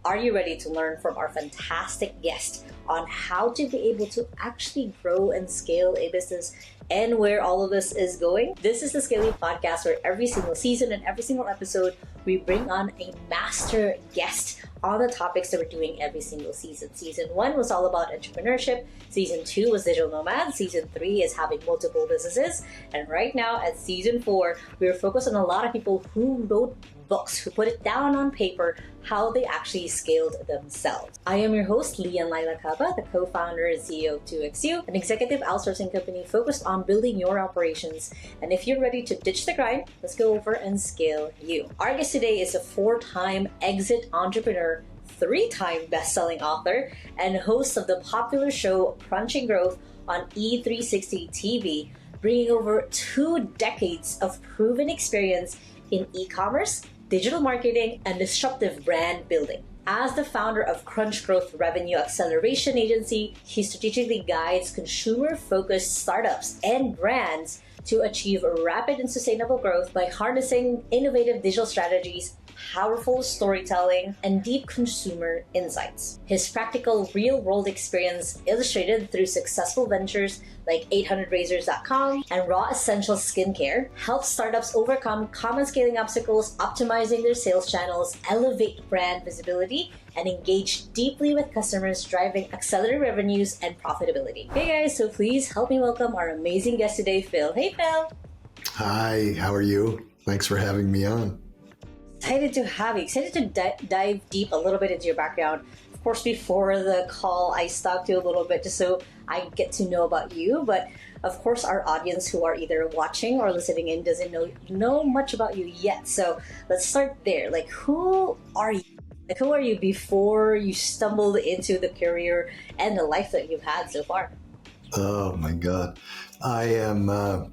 Are you ready to learn from our fantastic guest on how to be able to actually grow and scale a business and where all of this is going? This is the Scaling Podcast, where every single season and every single episode, we bring on a master guest on the topics that we're doing every single season. Season 1 was all about entrepreneurship. Season 2 was digital nomad. Season 3 is having multiple businesses. And right now at Season 4, we're focused on a lot of people who wrote books, who put it down on paper, how they actually scaled themselves. I am your host, Lacaba, the co-founder and CEO of 2XU, an executive outsourcing company focused on building your operations. And if you're ready to ditch the grind, let's go over and scale you. Our guest today is a 4-time exit entrepreneur, 3-time best-selling author, and host of the popular show CrunchGrowth on E360 TV, bringing over 2 decades of proven experience in e-commerce, digital marketing, and disruptive brand building. As the founder of CrunchGrowth Revenue Acceleration Agency, he strategically guides consumer-focused startups and brands to achieve rapid and sustainable growth by harnessing innovative digital strategies, powerful storytelling, and deep consumer insights. His practical real-world experience, illustrated through successful ventures like 800razors.com and Raw Essentials Skincare, helps startups overcome common scaling obstacles, optimizing their sales channels, elevate brand visibility, and engage deeply with customers, driving accelerated revenues and profitability. Hey guys, so please help me welcome our amazing guest today, Phil. Hey Phil. Hi, how are you? Thanks for having me on. Excited to have you. Excited to dive deep a little bit into your background. Of course, before the call, I stalked you a little bit just so I get to know about you. But of course, our audience who are either watching or listening in doesn't know much about you yet. So let's start there. Like, who are you? Like, who are you before you stumbled into the career and the life that you've had so far? Oh my God. I am, I'm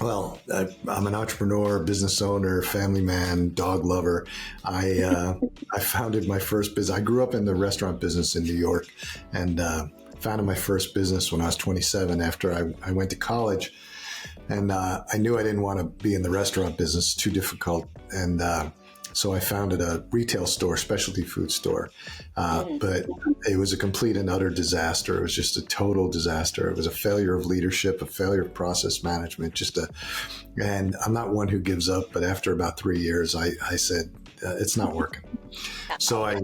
an entrepreneur, business owner, family man, dog lover. I founded my first business. I grew up in the restaurant business in New York and founded my first business when I was 27 after I went to college. And I knew I didn't want to be in the restaurant business, too difficult. And so I founded a retail store, specialty food store, but it was a complete and utter disaster. It was just a total disaster. It was a failure of leadership, a failure of process management, and I'm not one who gives up, but after about 3 years, I said, it's not working. So I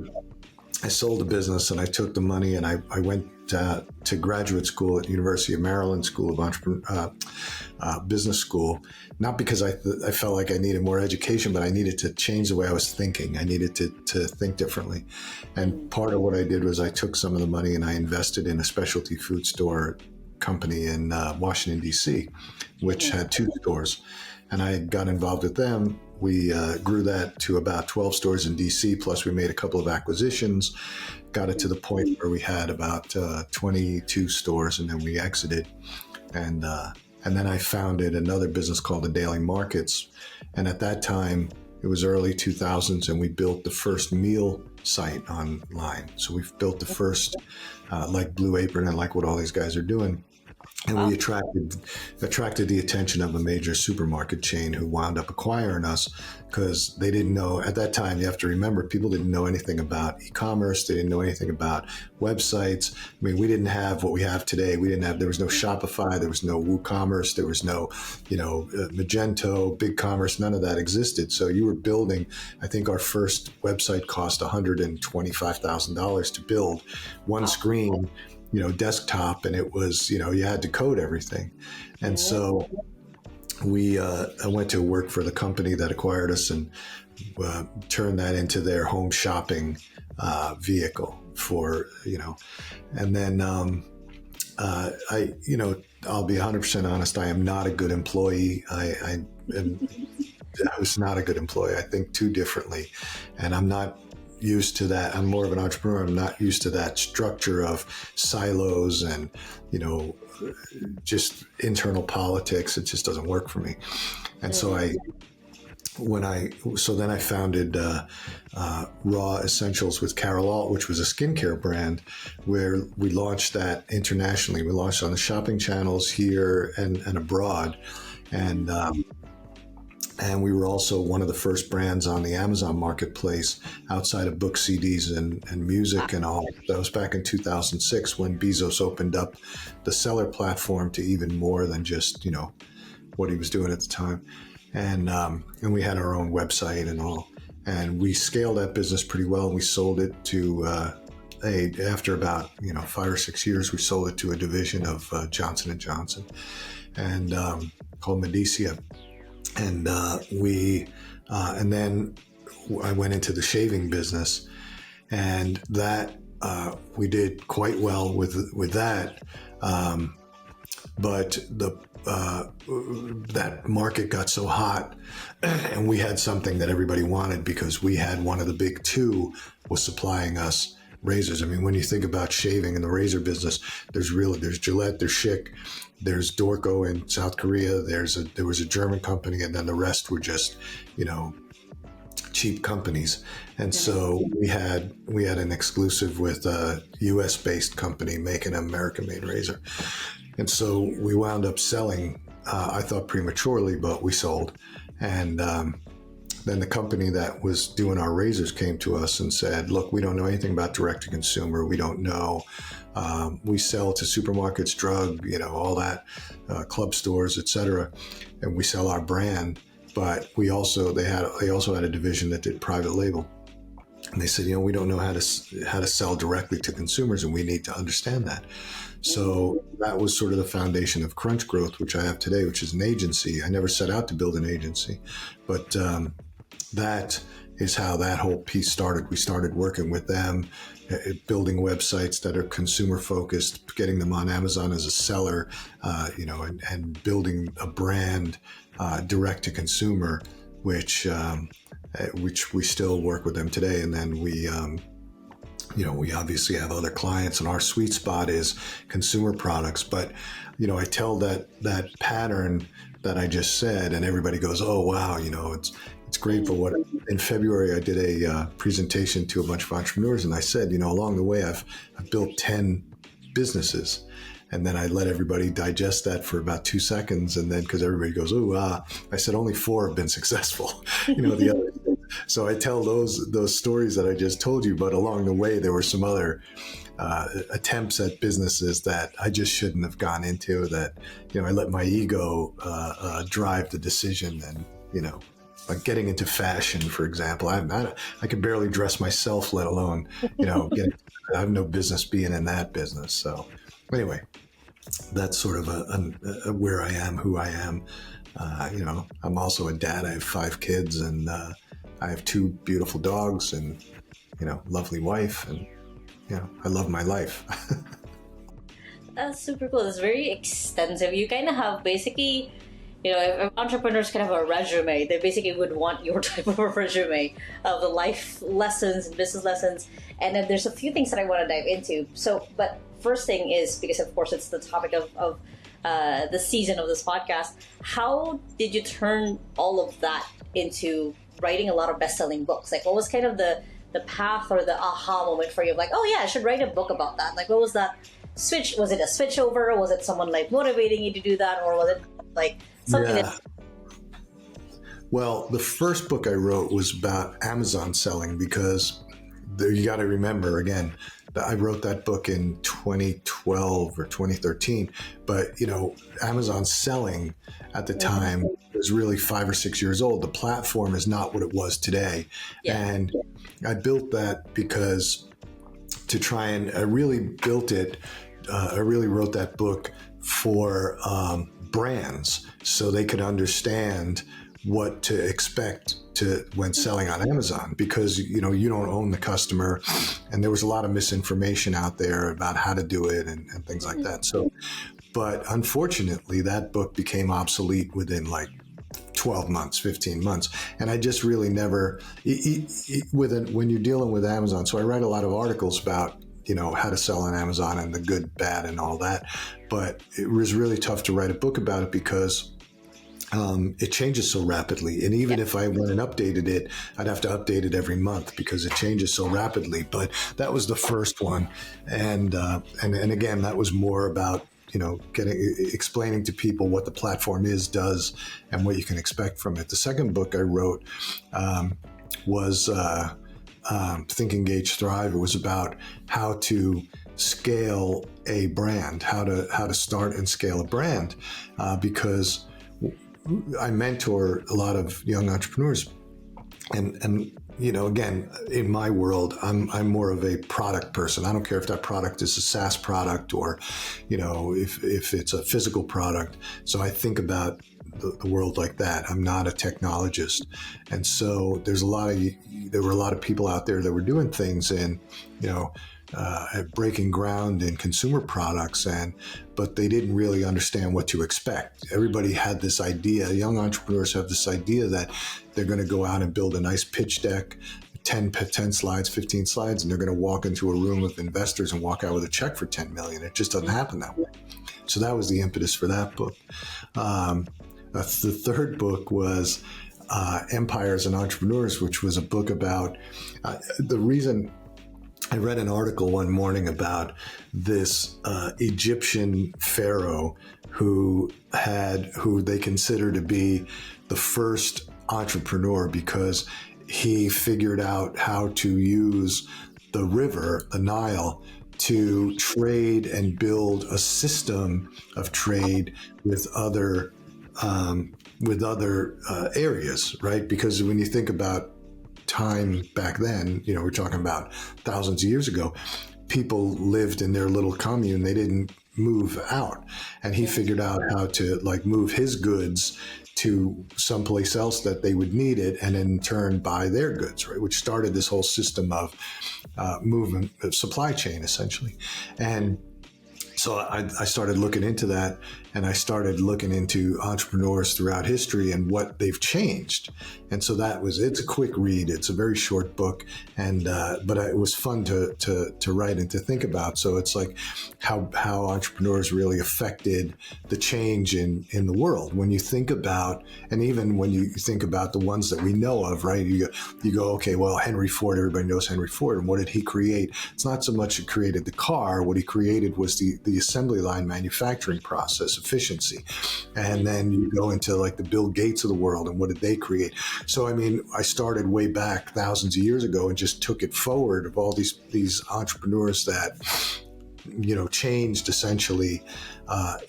sold the business and I took the money and I went to graduate school at University of Maryland School of Business School, not because I felt like I needed more education, but I needed to change the way I was thinking. I needed to think differently. And part of what I did was I took some of the money and I invested in a specialty food store company in Washington, D.C., which had 2 stores. And I got involved with them. We grew that to about 12 stores in D.C., plus we made a couple of acquisitions, got it to the point where we had about 22 stores, and then we exited. And then I founded another business called the Daily Markets. And at that time, it was early 2000s, and we built the first meal site online. So we've built the first, like Blue Apron and like what all these guys are doing. And we attracted the attention of a major supermarket chain who wound up acquiring us because they didn't know, at that time, you have to remember, people didn't know anything about e-commerce. They didn't know anything about websites. I mean, we didn't have what we have today. There was no Shopify. There was no WooCommerce. There was no, Magento, BigCommerce. None of that existed. So you were building, I think our first website cost $125,000 to build, one screen, desktop, and it was, you had to code everything. And so I went to work for the company that acquired us and turned that into their home shopping vehicle for, and then I'll be 100% honest, I am not a good employee. I was not a good employee. I think too differently, and I'm not used to that. I'm more of an entrepreneur. I'm not used to that structure of silos and, just internal politics. It just doesn't work for me. And so then I founded Raw Essentials with Carol Alt, which was a skincare brand, where we launched that internationally. We launched on the shopping channels here and abroad. And And we were also one of the first brands on the Amazon marketplace outside of book CDs and music and all. That was back in 2006 when Bezos opened up the seller platform to even more than just, what he was doing at the time. And we had our own website and all. And we scaled that business pretty well. We sold it to, after about, 5 or 6 years, we sold it to a division of Johnson & Johnson and called Medicia. And and then I went into the shaving business, and that we did quite well with that. But that market got so hot, and we had something that everybody wanted because we had one of the big two was supplying us razors. I mean, when you think about shaving in the razor business, there's Gillette, there's Schick, there's Dorco in South Korea, there was a German company, and then the rest were just, cheap companies. And so we had an exclusive with a US based company making an American made razor. And so we wound up selling, I thought prematurely, but we sold. And then the company that was doing our razors came to us and said, look, we don't know anything about direct to consumer. We don't know. We sell to supermarkets, drug, all that, club stores, et cetera. And we sell our brand. But they also had a division that did private label. And they said, we don't know how to sell directly to consumers, and we need to understand that. So that was sort of the foundation of CrunchGrowth, which I have today, which is an agency. I never set out to build an agency, but that is how that whole piece started. We started working with them, building websites that are consumer focused, getting them on Amazon as a seller, and building a brand direct to consumer, which we still work with them today. And then we obviously have other clients, and our sweet spot is consumer products. But, I tell that pattern that I just said, and everybody goes, oh, wow, it's great. But in February, I did a presentation to a bunch of entrepreneurs, and I said, along the way, I've built 10 businesses. And then I let everybody digest that for about 2 seconds. And then, because everybody goes, I said, only 4 have been successful, the other. So I tell those stories that I just told you, but along the way, there were some other attempts at businesses that I just shouldn't have gone into, that, I let my ego drive the decision. And, like getting into fashion, for example, I can barely dress myself, let alone, I have no business being in that business. So anyway, that's sort of where I am, who I am. I'm also a dad. I have 5 kids, and I have 2 beautiful dogs, and lovely wife, and I love my life. That's super cool. That's very extensive. You kind of have basically, if entrepreneurs can have a resume, they basically would want your type of a resume of the life lessons and business lessons. And then there's a few things that I want to dive into. So, but first thing is, because of course it's the topic of the season of this podcast, how did you turn all of that into writing a lot of best-selling books? Like, what was kind of the path or the aha moment for you of like, oh yeah, I should write a book about that? Like, what was that switch? Was it a switch over? Was it someone like motivating you to do that? Or was it like something that... Well, the first book I wrote was about Amazon selling, because you got to remember, again, I wrote that book in 2012 or 2013, but Amazon selling at the time was really 5 or 6 years old. The platform is not what it was today. Yeah. And I built that because I really built it. I really wrote that book for brands, so they could understand what to expect when selling on Amazon, because you don't own the customer, and there was a lot of misinformation out there about how to do it and things like that. So, but unfortunately, that book became obsolete within like 12 months, 15 months, and I just really never when you're dealing with Amazon. So I write a lot of articles about how to sell on Amazon and the good, bad, and all that, but it was really tough to write a book about it because it changes so rapidly. And even if I went and updated it, I'd have to update it every month because it changes so rapidly. But that was the first one. And again, that was more about explaining to people what the platform does, and what you can expect from it. The second book I wrote was Think, Engage, Thrive. It was about how to scale a brand, how to start and scale a brand, because I mentor a lot of young entrepreneurs, and again, in my world, I'm more of a product person. I don't care if that product is a SaaS product or, if it's a physical product. So I think about the world like that. I'm not a technologist, and so there were a lot of people out there that were doing things in, breaking ground in consumer products, but they didn't really understand what to expect. Everybody had this idea. Young entrepreneurs have this idea that they're going to go out and build a nice pitch deck, 10 slides, 15 slides, and they're going to walk into a room of investors and walk out with a check for 10 million. It just doesn't happen that way. So that was the impetus for that book. The third book was Empires and Entrepreneurs, which was a book about the reason. I read an article one morning about this Egyptian pharaoh who they consider to be the first entrepreneur, because he figured out how to use the river, the Nile, to trade and build a system of trade with other areas, right? Because when you think about time back then, we're talking about thousands of years ago, people lived in their little commune. They didn't move out. And he figured out how to move his goods to someplace else that they would need it, and in turn buy their goods, right? Which started this whole system of movement, of supply chain, essentially. And so I started looking into that, and I started looking into entrepreneurs throughout history and what they've changed. And so it's a quick read. It's a very short book, but it was fun to write and to think about. So it's like how entrepreneurs really affected the change in the world. When you think about, and even when you think about the ones that we know of, right? You go, okay, well, Henry Ford, everybody knows Henry Ford. And what did he create? It's not so much he created the car. What he created was the assembly line manufacturing process, efficiency. And then you go into the Bill Gates of the world, and what did they create? So, I started way back thousands of years ago and just took it forward of all these entrepreneurs that, changed essentially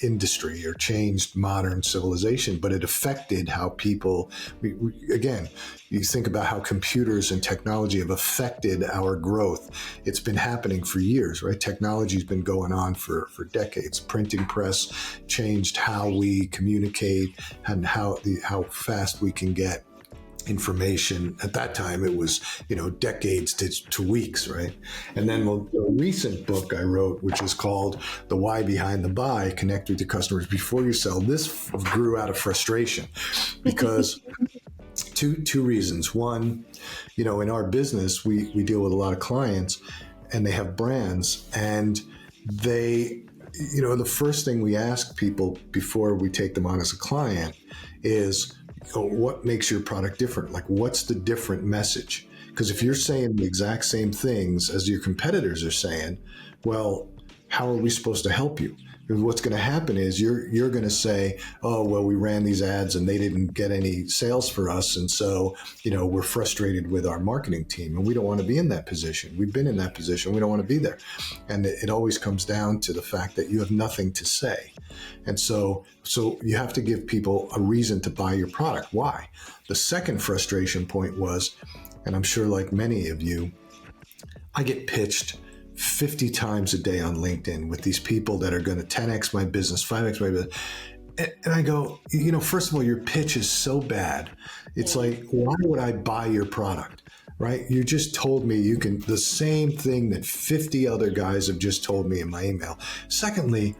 industry or changed modern civilization, but it affected how people, again, you think about how computers and technology have affected our growth. It's been happening for years, right? Technology's been going on for decades. Printing press changed how we communicate and how fast we can get information. At that time, it was, decades to weeks, right? And then the recent book I wrote, which is called The Why Behind the Buy, Connect with Your Customers Before You Sell. This grew out of frustration because two reasons. One, in our business, we deal with a lot of clients, and they have brands, and they, the first thing we ask people before we take them on as a client is, what makes your product different? What's the different message? Because if you're saying the exact same things as your competitors are saying, well, how are we supposed to help you? Because what's going to happen is you're going to say, oh, well, we ran these ads and they didn't get any sales for us. And so, we're frustrated with our marketing team, and we don't want to be in that position. We've been in that position. We don't want to be there. And it always comes down to the fact that you have nothing to say. And so you have to give people a reason to buy your product. Why? The second frustration point was, and I'm sure like many of you, I get pitched 50 times a day on LinkedIn with these people that are going to 10x my business, 5x my business. And I go, first of all, your pitch is so bad. It's like, why would I buy your product? Right? You just told me the same thing that 50 other guys have just told me in my email. Secondly,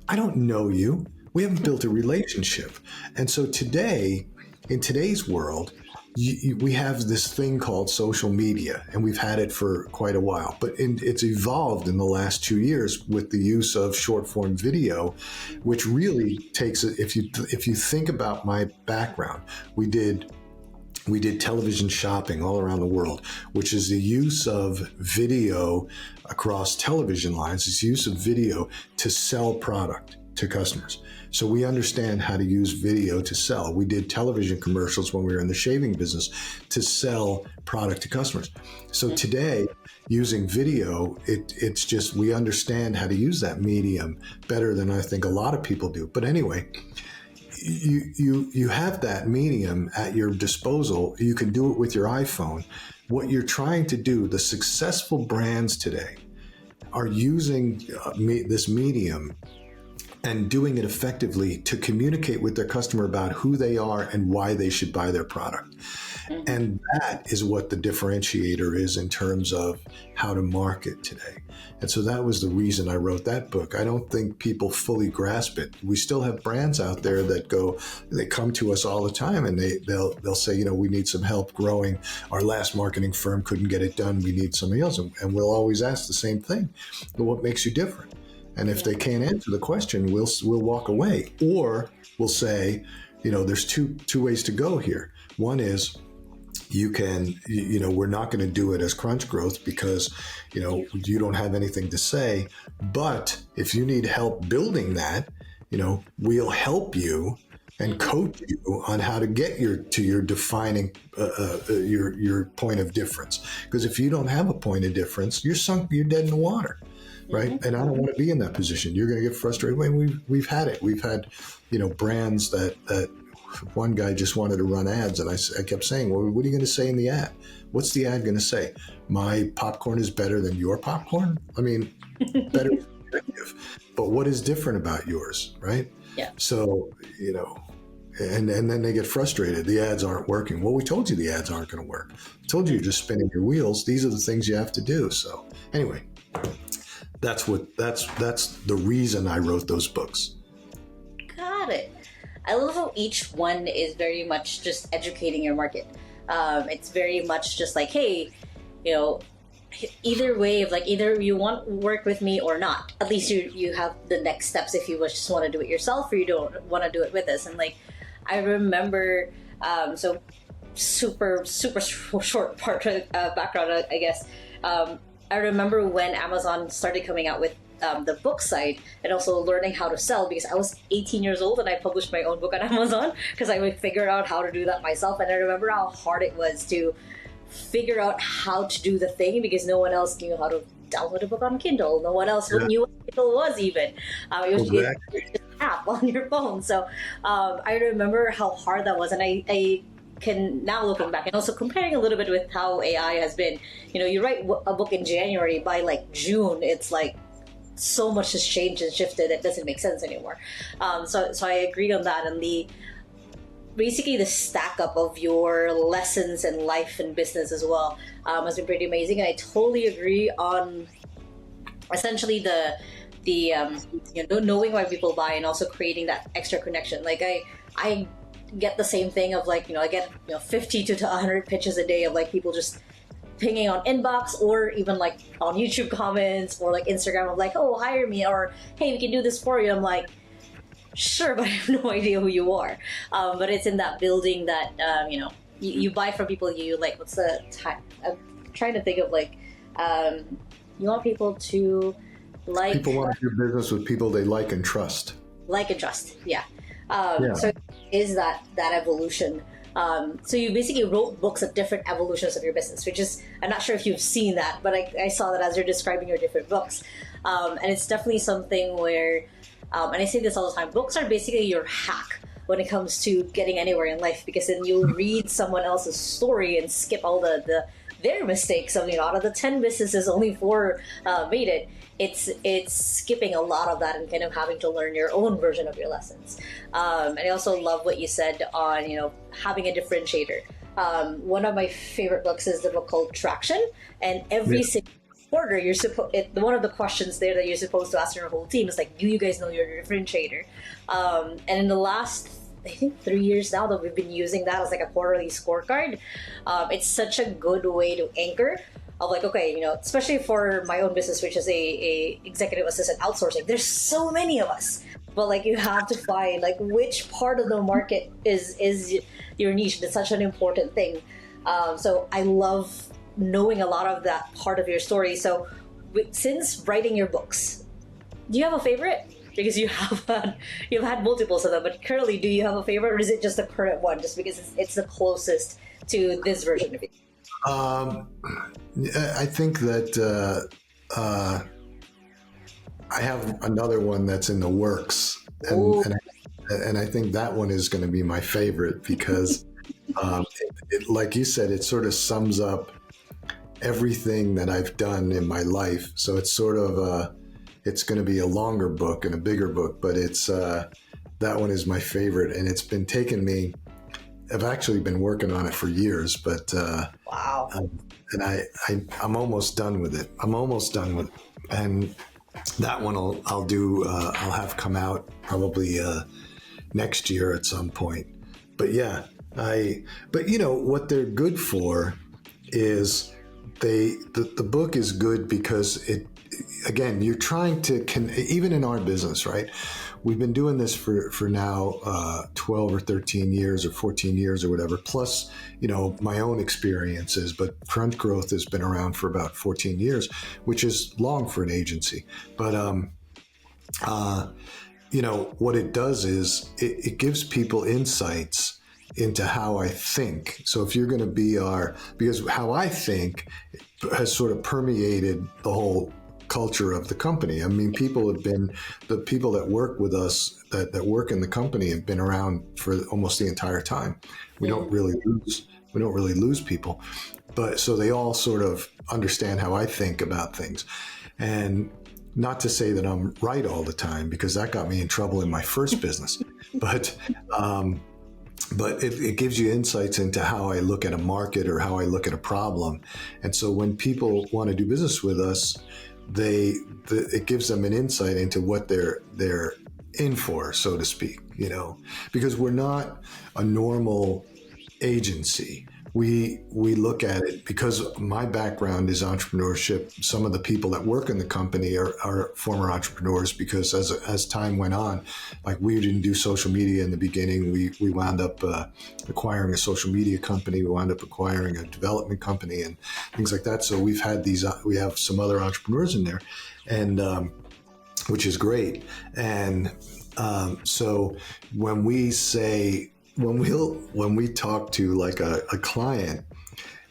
I don't know you. We haven't built a relationship. And so today, in today's world, we have this thing called social media, and we've had it for quite a while, but it's evolved in the last 2 years with the use of short form video, which really takes it. If you think about my background, we did television shopping all around the world, which is the use of video across television lines. It's the use of video to sell product. to customers. So we understand how to use video to sell. We did television commercials when we were in the shaving business to sell product to customers. So today, using video, it's just we understand how to use that medium better than I think a lot of people do. But anyway, you have that medium at your disposal. You can do it with your iPhone. What you're trying to do, the successful brands today are using this medium and doing it effectively to communicate with their customer about who they are and why they should buy their product. And that is what the differentiator is in terms of how to market today. And so that was the reason I wrote that book. I don't think people fully grasp it. We still have brands out there that they come to us all the time and they'll say, you know, we need some help growing. Our last marketing firm couldn't get it done. We need somebody else. And we'll always ask the same thing. But what makes you different? And if they can't answer the question, we'll walk away. Or we'll say, you know, there's two ways to go here. One is, we're not going to do it as CrunchGrowth because, you know, you don't have anything to say. But if you need help building that, you know, we'll help you and coach you on how to get to your defining your point of difference. Because if you don't have a point of difference, you're dead in the water. Right. Mm-hmm. And I don't want to be in that position. You're going to get frustrated. We've had it. We've had, you know, brands that one guy just wanted to run ads. And I kept saying, well, what are you going to say in the ad? What's the ad going to say? My popcorn is better than your popcorn? I mean, better perspective. But what is different about yours? Right. Yeah. So, you know, and then they get frustrated. The ads aren't working. Well, we told you the ads aren't going to work. I told you you're just spinning your wheels. These are the things you have to do. So anyway. That's the reason I wrote those books. Got it. I love how each one is very much just educating your market. It's very much just like, hey, you know, either way of like, either you want to work with me or not. At least you have the next steps if you just want to do it yourself or you don't want to do it with us. And like, I remember, so super short background, I guess. I remember when Amazon started coming out with the book site and also learning how to sell, because I was 18 years old and I published my own book on Amazon because I would figure out how to do that myself. And I remember how hard it was to figure out how to do the thing because no one else knew how to download a book on Kindle. No one else knew what Kindle was even. It was just an app on your phone. So I remember how hard that was. And I can now looking back and also comparing a little bit with how AI has been, you know, you write a book in January, by like June, it's like so much has changed and shifted. It doesn't make sense anymore. So I agree on that. And basically the stack up of your lessons in life and business as well has been pretty amazing. And I totally agree on essentially knowing why people buy and also creating that extra connection. Like I get the same thing of like, you know, I get 50 to 100 pitches a day of like people just pinging on inbox or even like on YouTube comments or like Instagram of like, oh, hire me, or hey, we can do this for you. I'm like, sure, but I have no idea who you are. But it's in that building that, you buy from people you like. What's the time? I'm trying to think of like, you want people to like. People want to do business with people they like and trust. Like and trust, yeah. So is that evolution. So you basically wrote books of different evolutions of your business, which is, I'm not sure if you've seen that, but I saw that as you're describing your different books. And it's definitely something where, and I say this all the time, books are basically your hack when it comes to getting anywhere in life, because then you'll read someone else's story and skip all their mistakes. I mean, out of the 10 businesses, only 4 made it. It's skipping a lot of that and kind of having to learn your own version of your lessons. And I also love what you said on, having a differentiator. One of my favorite books is the book called Traction, and every single quarter one of the questions there that you're supposed to ask your whole team is like, do you guys know your differentiator? And in the last, I think 3 years now that we've been using that as like a quarterly scorecard, it's such a good way to anchor of like, okay, especially for my own business, which is a executive assistant outsourcing, there's so many of us, but like you have to find like which part of the market is your niche. It's such an important thing. So I love knowing a lot of that part of your story. So since writing your books, do you have a favorite? because you've had multiples of them. But currently, do you have a favorite, or is it just the current one, just because it's the closest to this version of it? I think that I have another one that's in the works, and I think that one is going to be my favorite because, like you said, it sort of sums up everything that I've done in my life. So it's sort of it's going to be a longer book and a bigger book, but it's that one is my favorite, and it's been taking me. I've actually been working on it for years, but wow. And I'm almost done with it. And that one I'll have come out probably next year at some point. But yeah, but you know what they're good for is the book is good because again, you're trying to even in our business, right? We've been doing this for now 12 or 13 years or 14 years or whatever, plus, you know, my own experiences. But CrunchGrowth has been around for about 14 years, which is long for an agency. But, you know, what it does is it gives people insights into how I think. So if you're going to be because how I think has sort of permeated the whole culture of the company. I mean, the people that work with us, that work in the company, have been around for almost the entire time. We don't really lose people, but so they all sort of understand how I think about things. And not to say that I'm right all the time, because that got me in trouble in my first business, but it gives you insights into how I look at a market or how I look at a problem. And so when people want to do business with us, it gives them an insight into what they're in for, so to speak, you know, because we're not a normal agency. We look at it because my background is entrepreneurship. Some of the people that work in the company are former entrepreneurs, because as time went on, like we didn't do social media in the beginning. We wound up acquiring a social media company. We wound up acquiring a development company and things like that. So we have some other entrepreneurs in there, and which is great. And so when we talk to like a client,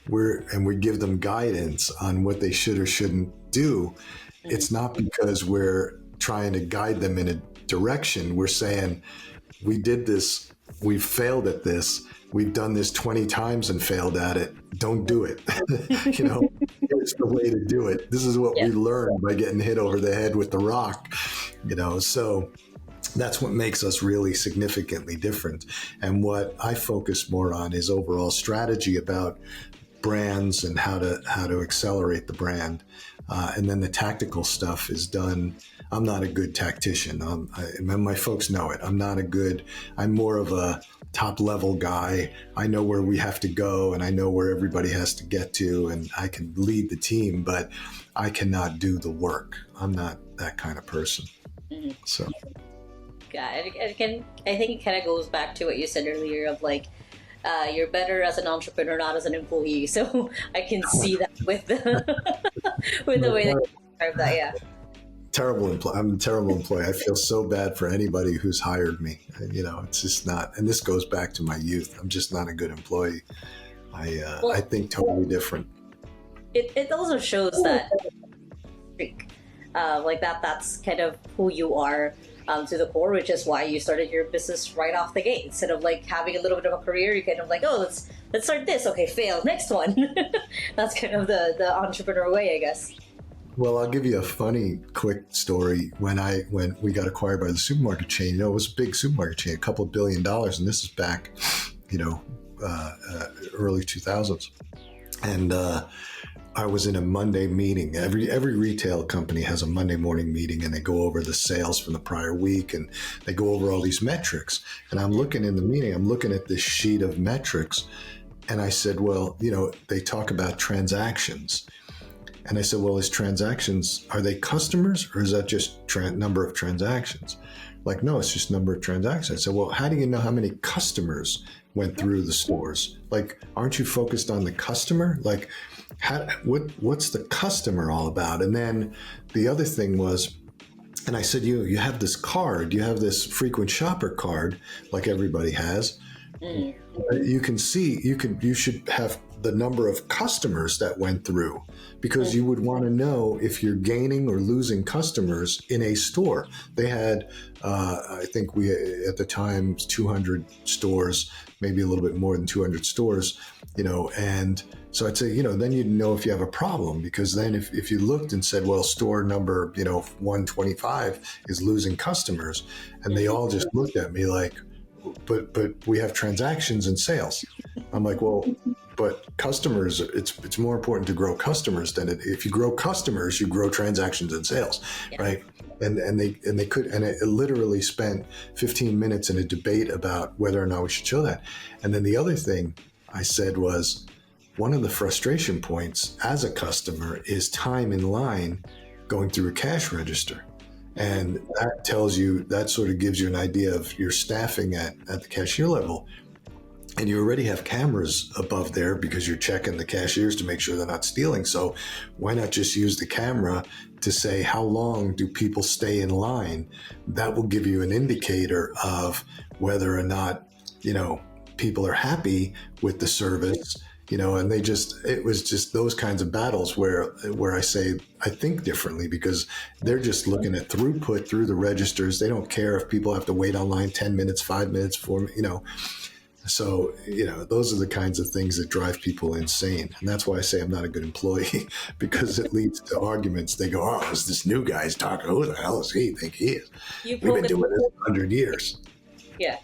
we give them guidance on what they should or shouldn't do, it's not because we're trying to guide them in a direction. We're saying, we did this, we've failed at this, we've done this 20 times and failed at it. Don't do it. You know, it's the way to do it. This is what we learned by getting hit over the head with the rock, you know, so that's what makes us really significantly different. And what I focus more on is overall strategy about brands and how to accelerate the brand. And then the tactical stuff is done. I'm not a good tactician. My folks know it. I'm more of a top level guy. I know where we have to go, and I know where everybody has to get to, and I can lead the team, but I cannot do the work. I'm not that kind of person. Mm-hmm. So. Yeah, I think it kind of goes back to what you said earlier of like, you're better as an entrepreneur, not as an employee. So I can see that with the way that you describe that. Yeah. I'm a terrible employee. I feel so bad for anybody who's hired me. You know, it's just not. And this goes back to my youth. I'm just not a good employee. I think totally different. It also shows that like that's kind of who you are. To the core, which is why you started your business right off the gate. Instead of like having a little bit of a career, you kind of like, oh, let's start this. Okay, fail. Next one. That's kind of the entrepreneur way, I guess. Well, I'll give you a funny, quick story. When we got acquired by the supermarket chain, you know, it was a big supermarket chain, a couple of $1 billion, and this is back, you know, early 2000s, and I was in a Monday meeting. Every retail company has a Monday morning meeting, and they go over the sales from the prior week, and they go over all these metrics. And I'm looking in the meeting, I'm looking at this sheet of metrics, and I said, well, you know, they talk about transactions. And I said, well, are they customers, or is that just number of transactions? Like, no, it's just number of transactions. I said, well, how do you know how many customers went through the stores? Like, aren't you focused on the customer? Like, what's the customer all about? And then the other thing was, And I said, you have this card, you have this frequent shopper card, like everybody has. Mm. You can see, you should have the number of customers that went through, because you would want to know if you're gaining or losing customers in a store. They had, I think we, at the time, 200 stores, maybe a little bit more than 200 stores, and so I'd say, then you'd know if you have a problem, because then if you looked and said, well, store number, 125 is losing customers, and they all just looked at me like, but we have transactions and sales. I'm like, well, but customers, it's more important to grow customers than if you grow customers, you grow transactions and sales, right? And it literally spent 15 minutes in a debate about whether or not we should show that. And then the other thing I said was, one of the frustration points as a customer is time in line going through a cash register. And that sort of gives you an idea of your staffing at the cashier level. And you already have cameras above there because you're checking the cashiers to make sure they're not stealing. So why not just use the camera to say, how long do people stay in line? That will give you an indicator of whether or not, people are happy with the service. And it was just those kinds of battles where I say, I think differently, because they're just looking at throughput through the registers. They don't care if people have to wait online 10 minutes, 5 minutes, 4, So, those are the kinds of things that drive people insane. And that's why I say I'm not a good employee, because it leads to arguments. They go, oh, is this new guy's talking? Who the hell does he think he is? We've been doing this 100 years. Yeah.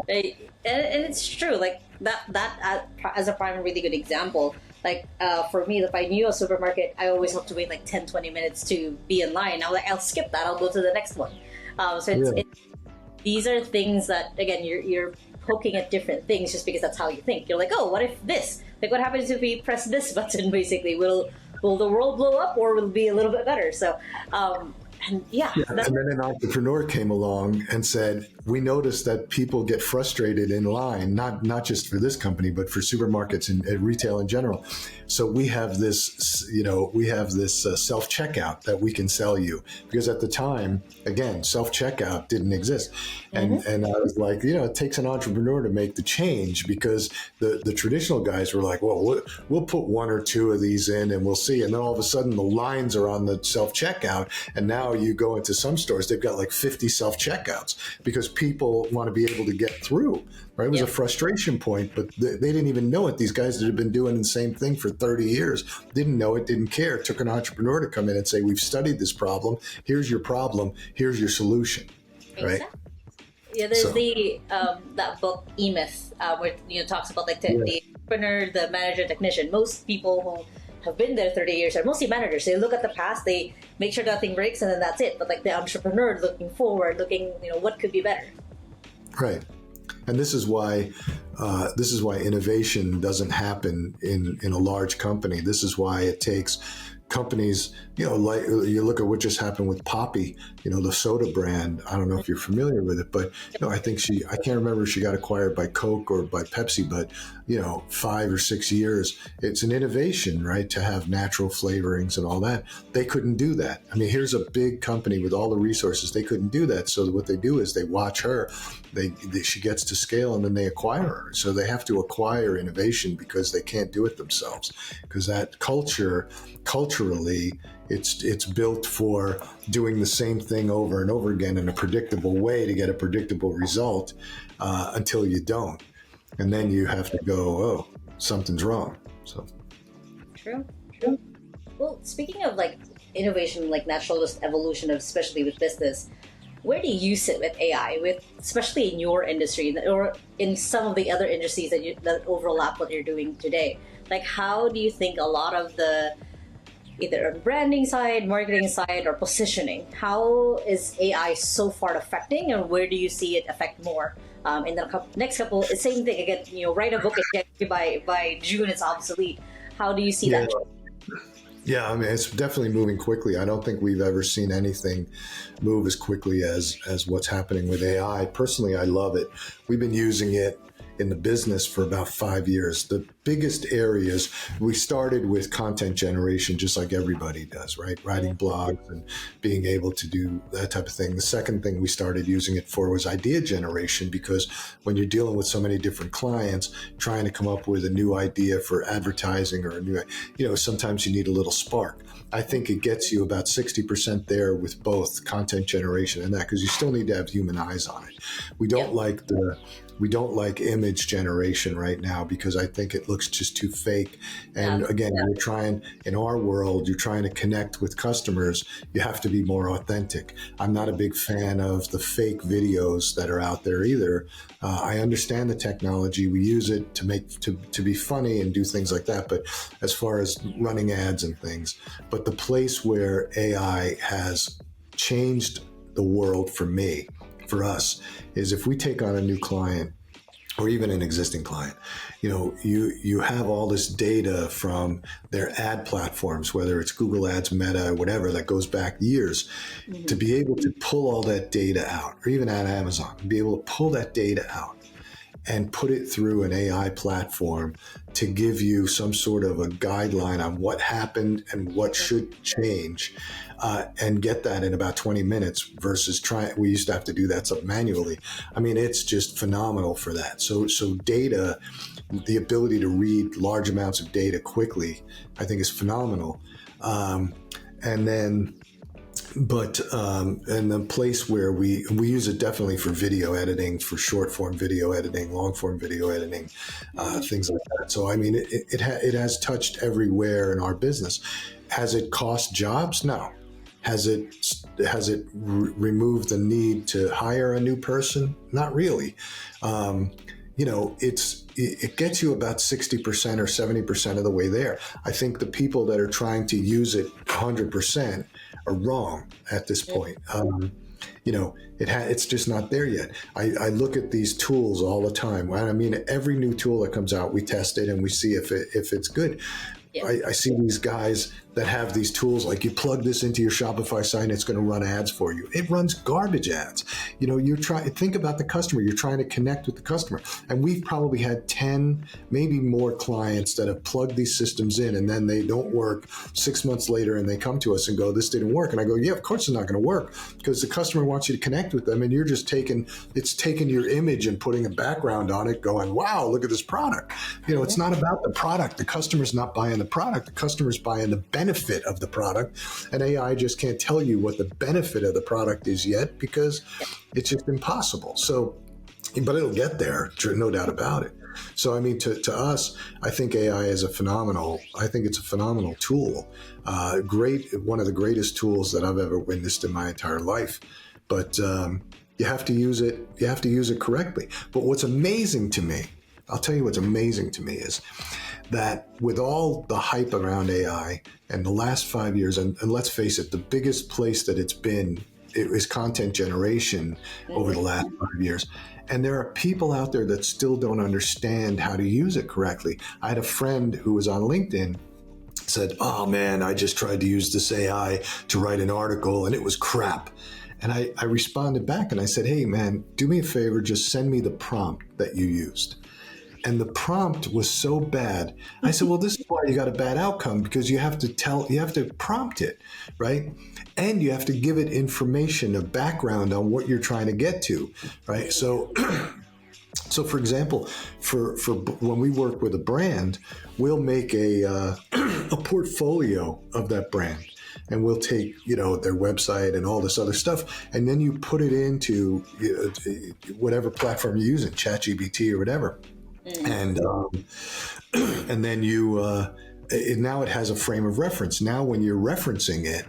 And it's true, like that as a prime really good example. Like for me, if I knew a supermarket, I always have to wait like 10-20 minutes to be in line. I'll skip that, I'll go to the next one. These are things that, again, you're poking at different things just because that's how you think. You're like, oh, what if this? Like, what happens if we press this button, basically? Will the world blow up, or will it be a little bit better? So and then an entrepreneur came along and said, we noticed that people get frustrated in line, not just for this company, but for supermarkets and retail in general. So we have this, self-checkout that we can sell you, because at the time, again, self-checkout didn't exist. And I was like, it takes an entrepreneur to make the change, because the traditional guys were like, well, we'll put one or two of these in and we'll see. And then all of a sudden the lines are on the self-checkout. And now you go into some stores, they've got like 50 self-checkouts, because people want to be able to get through, right? It was a frustration point, but they didn't even know it. These guys that had been doing the same thing for 30 years didn't know it, didn't care. It took an entrepreneur to come in and say, we've studied this problem. Here's your problem. Here's your solution, right? Exactly. Yeah, there's that book, E-Myth, where talks about like the entrepreneur, the manager, technician. Most people who have been there 30 years are mostly managers. They look at the past, they make sure nothing breaks, and then that's it. But like the entrepreneur looking forward, what could be better. Right. And this is why innovation doesn't happen in a large company. This is why it takes companies, like you look at what just happened with Poppy, the soda brand. I don't know if you're familiar with it, but I think I can't remember if she got acquired by Coke or by Pepsi, but 5 or 6 years, it's an innovation, right? To have natural flavorings and all that. They couldn't do that. I mean, here's a big company with all the resources. They couldn't do that. So what they do is they watch her, she gets to scale, and then they acquire her. So they have to acquire innovation because they can't do it themselves, because that culturally, it's built for doing the same thing over and over again in a predictable way to get a predictable result until you don't. And then you have to go, oh, something's wrong. So True. Well, speaking of like innovation, like natural evolution, especially with business, where do you sit with AI, especially in your industry or in some of the other industries that overlap what you're doing today? Like, how do you think a lot of the either on branding side, marketing side, or positioning, how is AI so far affecting, and where do you see it affect more in the next couple? Same thing again. Write a book and by June it's obsolete. How do you see that? Yeah, I mean, it's definitely moving quickly. I don't think we've ever seen anything move as quickly as what's happening with AI. Personally, I love it. We've been using it in the business for about 5 years. The biggest areas, we started with content generation, just like everybody does, right? Writing blogs and being able to do that type of thing. The second thing we started using it for was idea generation, because when you're dealing with so many different clients, trying to come up with a new idea for advertising or a new, sometimes you need a little spark. I think it gets you about 60% there with both content generation and that, because you still need to have human eyes on it. We don't like image generation right now because I think it looks just too fake. And again, you're trying, in our world, you're trying to connect with customers. You have to be more authentic. I'm not a big fan of the fake videos that are out there either. I understand the technology. We use it to be funny and do things like that. But as far as running ads and things, but the place where AI has changed the world for us, is if we take on a new client or even an existing client, you have all this data from their ad platforms, whether it's Google Ads, Meta, whatever, that goes back years, to be able to pull all that data out, or even at Amazon, be able to pull that data out and put it through an AI platform to give you some sort of a guideline on what happened and what should change, and get that in about 20 minutes versus we used to have to do that stuff manually. I mean, it's just phenomenal for that. So data, the ability to read large amounts of data quickly, I think is phenomenal. And the place where we use it definitely for video editing, for short form video editing, long form video editing, things like that. So I mean, it has touched everywhere in our business. Has it cost jobs? No. Has it removed the need to hire a new person? Not really. It gets you about 60% or 70% of the way there. I think the people that are trying to use it 100% are wrong at this point. It's just not there yet. I look at these tools all the time. I mean, every new tool that comes out, we test it and we see if it's good. Yeah. I see these guys that have these tools, like you plug this into your Shopify site and it's going to run ads for you. It runs garbage ads. Think about the customer. You're trying to connect with the customer. And we've probably had 10, maybe more clients that have plugged these systems in and then they don't work 6 months later and they come to us and go, this didn't work. And I go, yeah, of course it's not going to work, because the customer wants you to connect with them and you're just taking your image and putting a background on it going, wow, look at this product. It's not about the product. The customer's not buying the product. The customer's buying the benefit of the product, and AI just can't tell you what the benefit of the product is yet, because it's just impossible. So, but it'll get there, no doubt about it. So, I mean, to us, I think AI is it's a phenomenal tool. One of the greatest tools that I've ever witnessed in my entire life. But you have to use it. You have to use it correctly. But what's amazing to me, I'll tell you what's amazing to me is that with all the hype around AI and the last 5 years, and let's face it, the biggest place that it is content generation over the last 5 years. And there are people out there that still don't understand how to use it correctly. I had a friend who was on LinkedIn, said, oh man, I just tried to use this AI to write an article and it was crap. And I responded back and I said, hey man, do me a favor, just send me the prompt that you used. And the prompt was so bad. I said, well, this is why you got a bad outcome, because you have to prompt it, right? And you have to give it information, a background on what you're trying to get to, right? So for example, for when we work with a brand, we'll make a portfolio of that brand. And we'll take, their website and all this other stuff, and then you put it into whatever platform you use, ChatGPT or whatever. And then now it has a frame of reference. Now when you're referencing it,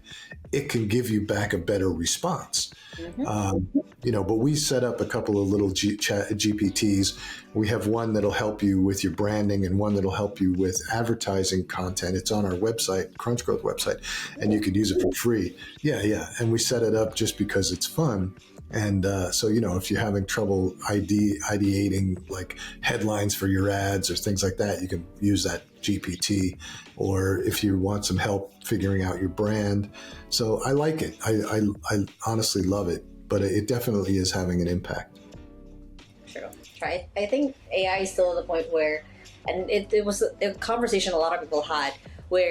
it can give you back a better response. But we set up a couple of little GPTs. We have one that'll help you with your branding and one that'll help you with advertising content. It's on our website, CrunchGrowth website, and you could use it for free. Yeah. And we set it up just because it's fun. And so, if you're having trouble ideating like headlines for your ads or things like that, you can use that GPT. Or if you want some help figuring out your brand. So I like it. I honestly love it, but it definitely is having an impact. True. Right? I think AI is still at the point where, and it was a conversation a lot of people had where,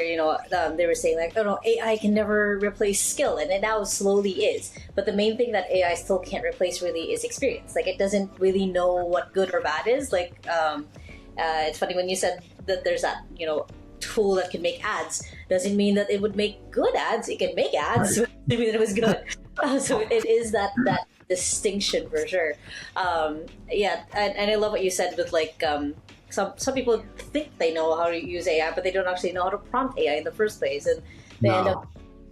they were saying like, oh no, AI can never replace skill, and it now slowly is. But the main thing that AI still can't replace really is experience. Like, it doesn't really know what good or bad is. Like, it's funny when you said that there's that, tool that can make ads. Doesn't mean that it would make good ads. It can make ads, right. But it mean that it was good. So it is that distinction for sure. Yeah, and I love what you said with like some people think they know how to use AI, but they don't actually know how to prompt AI in the first place, and they end up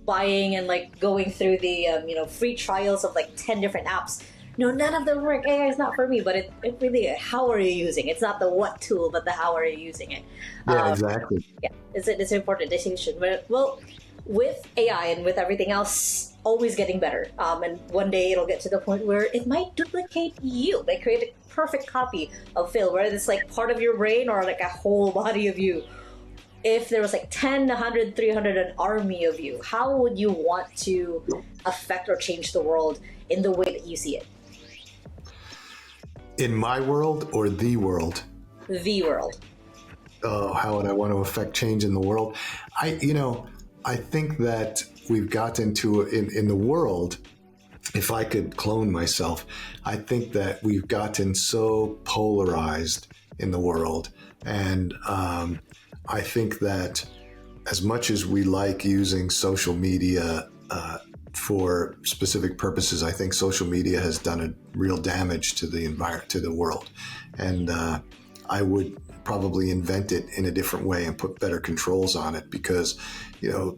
buying and like going through the free trials of like 10 different apps. No, none of them work. AI is not for me, but it really, how are you using it? It's not the what tool, but the how are you using it. Yeah, exactly. Yeah, it's an important distinction. But, well, with AI and with everything else always getting better, and one day it'll get to the point where it might duplicate you. They create a perfect copy of Phil, where it's like part of your brain or like a whole body of you. If there was like 10, 100, 300, an army of you, how would you want to affect or change the world in the way that you see it? In my world or the world? The world. Oh, how would I want to affect change in the world? I think that we've gotten to in the world, if I could clone myself, I think that we've gotten so polarized in the world. And I think that as much as we like using social media for specific purposes, I think social media has done a real damage to the environment, to the world. And I would probably invent it in a different way and put better controls on it, because,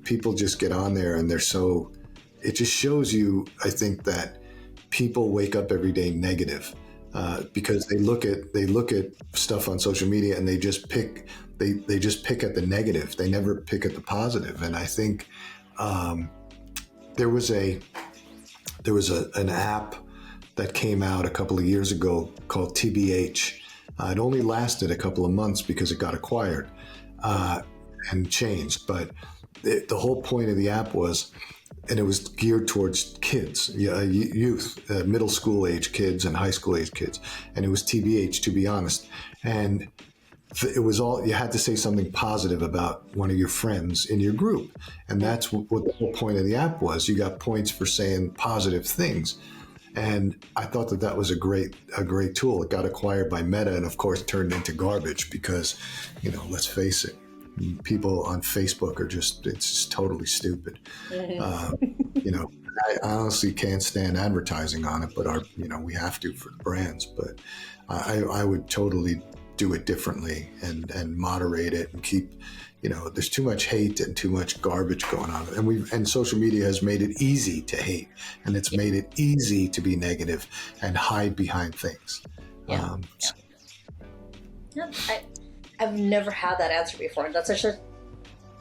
people just get on there and it just shows you, I think, that people wake up every day negative because they look at stuff on social media and they just pick at the negative. They never pick at the positive. And I think there was an app that came out a couple of years ago called TBH. It only lasted a couple of months because it got acquired and changed. But the whole point of the app was, and it was geared towards kids, youth, middle school age kids and high school age kids. And it was TBH, to be honest. And it was all, you had to say something positive about one of your friends in your group. And that's what the whole point of the app was. You got points for saying positive things. And I thought that was a great tool. It got acquired by Meta and, of course, turned into garbage because, let's face it, people on Facebook it's just totally stupid. Mm-hmm. I honestly can't stand advertising on it, but we have to for the brands. But I would totally do it differently and moderate it and keep, there's too much hate and too much garbage going on. And social media has made it easy to hate, and it's made it easy to be negative and hide behind things. Yeah. I've never had that answer before. And that's such a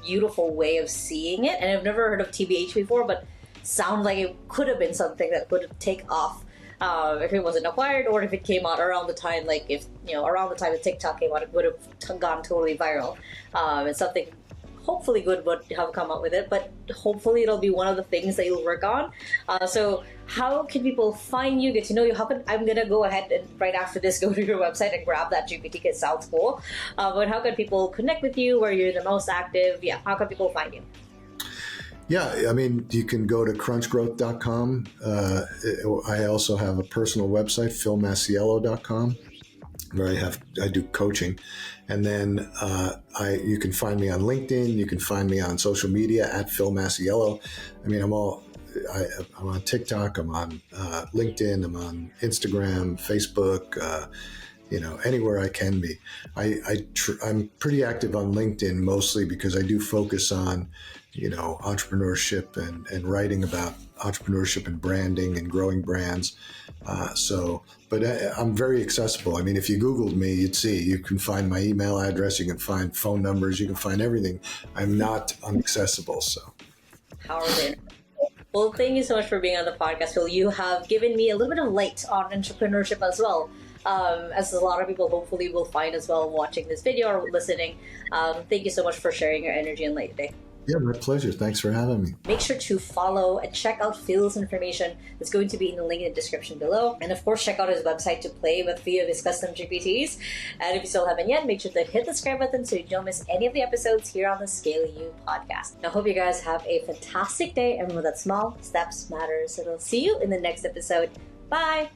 beautiful way of seeing it. And I've never heard of TBH before, but sounds like it could have been something that would take off if it wasn't acquired, or if it came out around the time, like if, around the time that TikTok came out, it would have gone totally viral. And something hopefully good would have come out with it, but hopefully it'll be one of the things that you'll work on. So how can people find you, get to know you? I'm going to go ahead and right after this go to your website and grab that GPT because it sounds cool. But how can people connect with you, where you're the most active? Yeah, how can people find you? Yeah, I mean, you can go to crunchgrowth.com. I also have a personal website, philmasiello.com, where I do coaching. And then you can find me on LinkedIn. You can find me on social media at Phil Masiello. I mean, I'm on TikTok. I'm on LinkedIn. I'm on Instagram, Facebook. Anywhere I can be. I'm pretty active on LinkedIn mostly because I do focus on, entrepreneurship and writing about entrepreneurship and branding and growing brands. But I'm very accessible. I mean, if you Googled me, you'd see, you can find my email address, you can find phone numbers, you can find everything. I'm not inaccessible, so. Power of the internet. Well, thank you so much for being on the podcast, Phil. You have given me a little bit of light on entrepreneurship as well. As a lot of people hopefully will find as well watching this video or listening. Thank you so much for sharing your energy and light today. Yeah, my pleasure. Thanks for having me. Make sure to follow and check out Phil's information. It's going to be in the link in the description below. And of course, check out his website to play with 3 of his custom GPTs. And if you still haven't yet, make sure to hit the subscribe button so you don't miss any of the episodes here on the Scale You podcast. I hope you guys have a fantastic day, and remember that small steps matter. So I'll see you in the next episode. Bye!